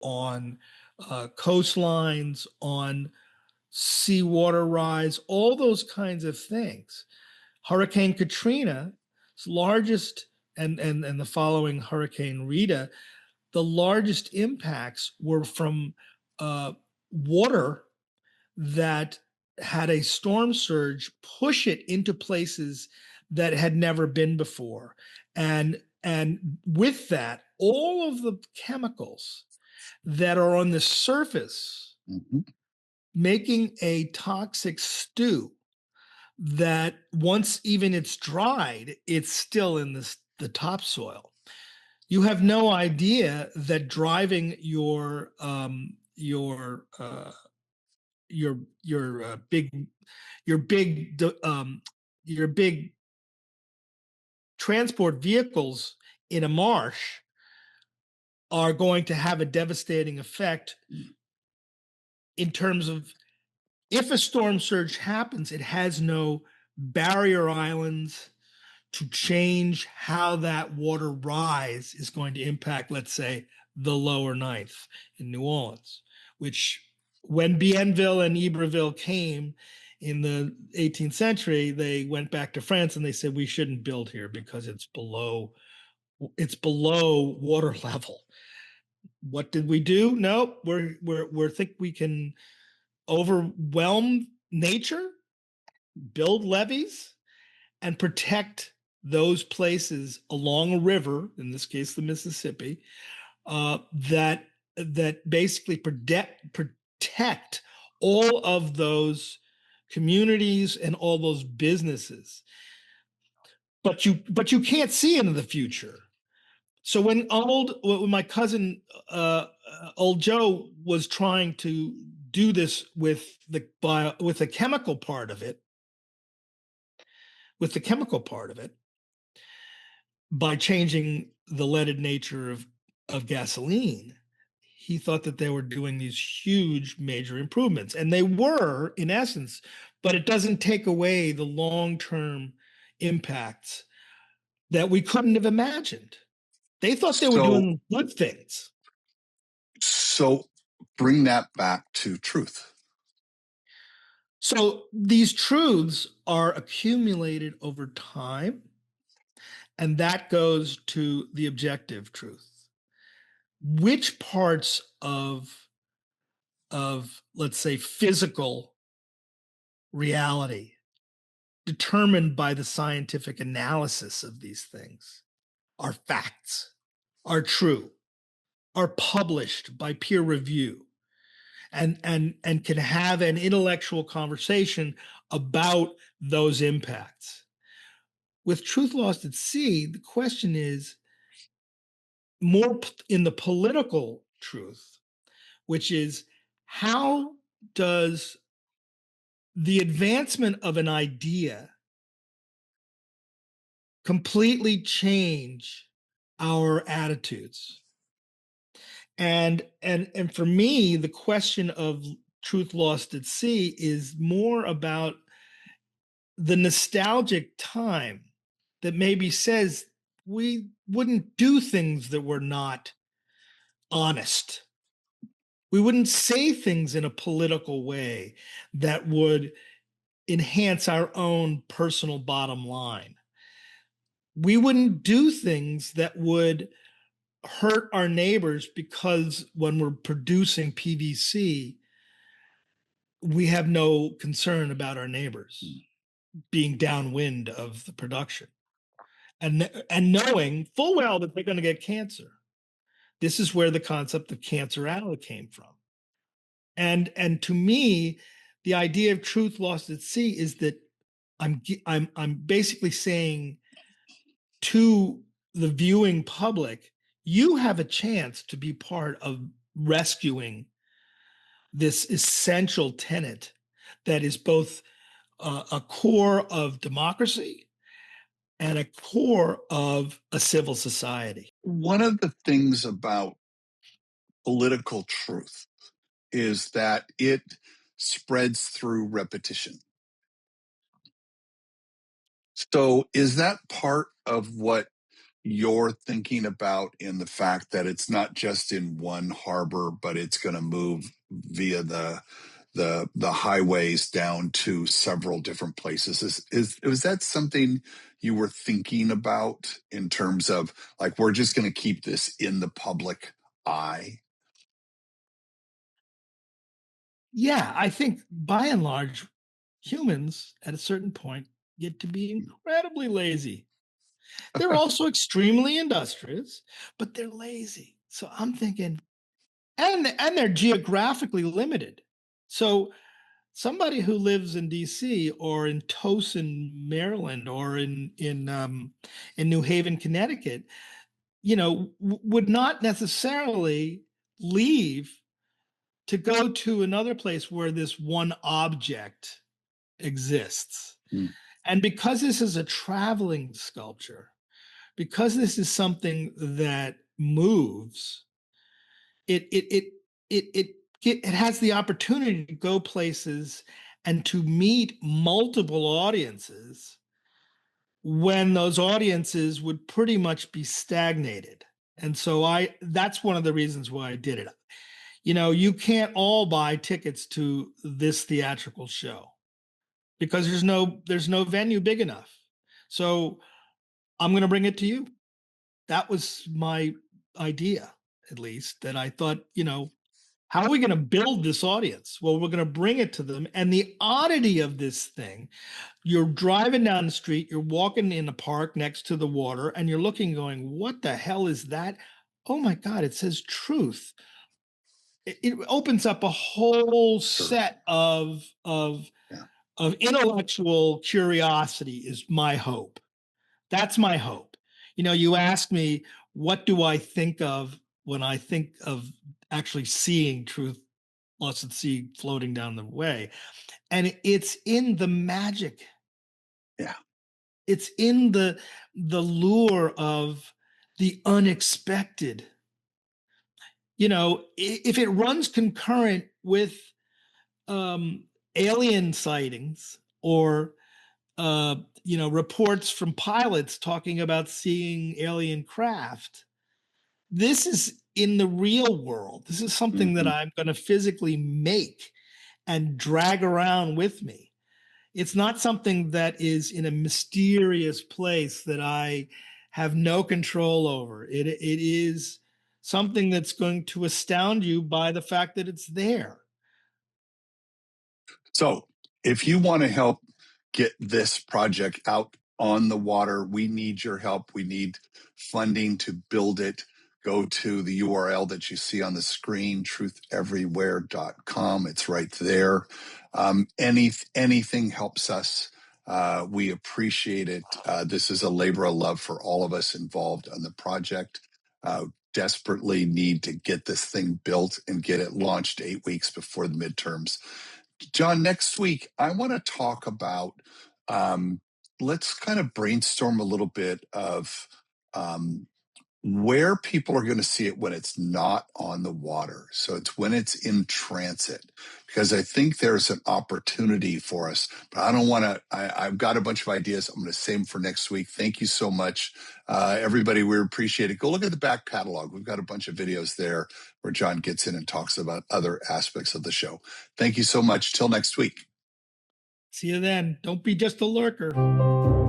on coastlines, on seawater rise, all those kinds of things. Hurricane Katrina's largest, and the following Hurricane Rita, the largest impacts were from water that had a storm surge push it into places that had never been before. And with that, all of the chemicals that are on the surface making a toxic stew that once even it's dried, it's still in the topsoil. You have no idea that driving your big transport vehicles in a marsh are going to have a devastating effect in terms of, if a storm surge happens, it has no barrier islands to change how that water rise is going to impact, let's say, the lower Ninth in New Orleans, which when Bienville and Iberville came in the 18th century, they went back to France and they said, we shouldn't build here because it's below water level. What did we do? No, we think we can overwhelm nature, build levees, and protect those places along a river, in this case the Mississippi, that basically protect all of those communities and all those businesses. But you can't see into the future. So when my cousin old Joe was trying to do this with the chemical part of it, by changing the leaded nature of gasoline, he thought that they were doing these huge major improvements, and they were in essence, but it doesn't take away the long-term impacts that we couldn't have imagined. They thought they were doing good things. So bring that back to truth. So these truths are accumulated over time, and that goes to the objective truth. Which parts of let's say physical reality determined by the scientific analysis of these things are facts, are true, are published by peer review, and can have an intellectual conversation about those impacts. With Truth Lost at Sea, the question is more in the political truth, which is, how does the advancement of an idea completely change our attitudes? And for me, the question of Truth Lost at Sea is more about the nostalgic time that maybe says we wouldn't do things that were not honest. We wouldn't say things in a political way that would enhance our own personal bottom line. We wouldn't do things that would hurt our neighbors because when we're producing PVC, we have no concern about our neighbors being downwind of the production and knowing full well that they're going to get cancer. This is where the concept of cancer alley came from. And to me, the idea of Truth Lost at Sea is that I'm basically saying to the viewing public, you have a chance to be part of rescuing this essential tenet that is both a core of democracy and a core of a civil society. One of the things about political truth is that it spreads through repetition. So is that part of what you're thinking about in the fact that it's not just in one harbor, but it's going to move via the highways down to several different places. Is that something you were thinking about in terms of like, we're just going to keep this in the public eye? Yeah, I think by and large, humans at a certain point get to be incredibly lazy. They're also extremely industrious, but they're lazy. So I'm thinking, and they're geographically limited. So somebody who lives in DC or in Towson, Maryland, or in New Haven, Connecticut, would not necessarily leave to go to another place where this one object exists. Mm. And because this is a traveling sculpture, because this is something that moves, it it it it it it has the opportunity to go places and to meet multiple audiences when those audiences would pretty much be stagnated. And so that's one of the reasons why I did it. You can't all buy tickets to this theatrical show because there's no venue big enough. So I'm going to bring it to you. That was my idea, at least, that I thought, how are we going to build this audience? Well, we're going to bring it to them. And the oddity of this thing, you're driving down the street, you're walking in a park next to the water, and you're looking, going, what the hell is that? Oh my God, it says truth. It opens up a whole Sure. set of Yeah. of intellectual curiosity is my hope. That's my hope. You ask me, what do I think of when I think of actually seeing truth, lost at sea floating down the way? And it's in the magic. Yeah. It's in the lure of the unexpected. If it runs concurrent with alien sightings or reports from pilots talking about seeing alien craft. This is in the real world. This is something that Mm-hmm. I'm going to physically make and drag around with me. It's not something that is in a mysterious place that I have no control over. It is something that's going to astound you by the fact that it's there. So if you want to help get this project out on the water, we need your help. We need funding to build it. Go to the URL that you see on the screen, trutheverywhere.com. It's right there. Anything helps us. We appreciate it. This is a labor of love for all of us involved on the project. Desperately need to get this thing built and get it launched 8 weeks before the midterms. John, next week, I want to talk about, let's kind of brainstorm a little bit of where people are going to see it when it's not on the water. So it's when it's in transit, because I think there's an opportunity for us, but I don't want to, I've got a bunch of ideas. I'm going to save them for next week. Thank you so much. Everybody, we appreciate it. Go look at the back catalog. We've got a bunch of videos there where John gets in and talks about other aspects of the show. Thank you so much. Till next week. See you then. Don't be just a lurker.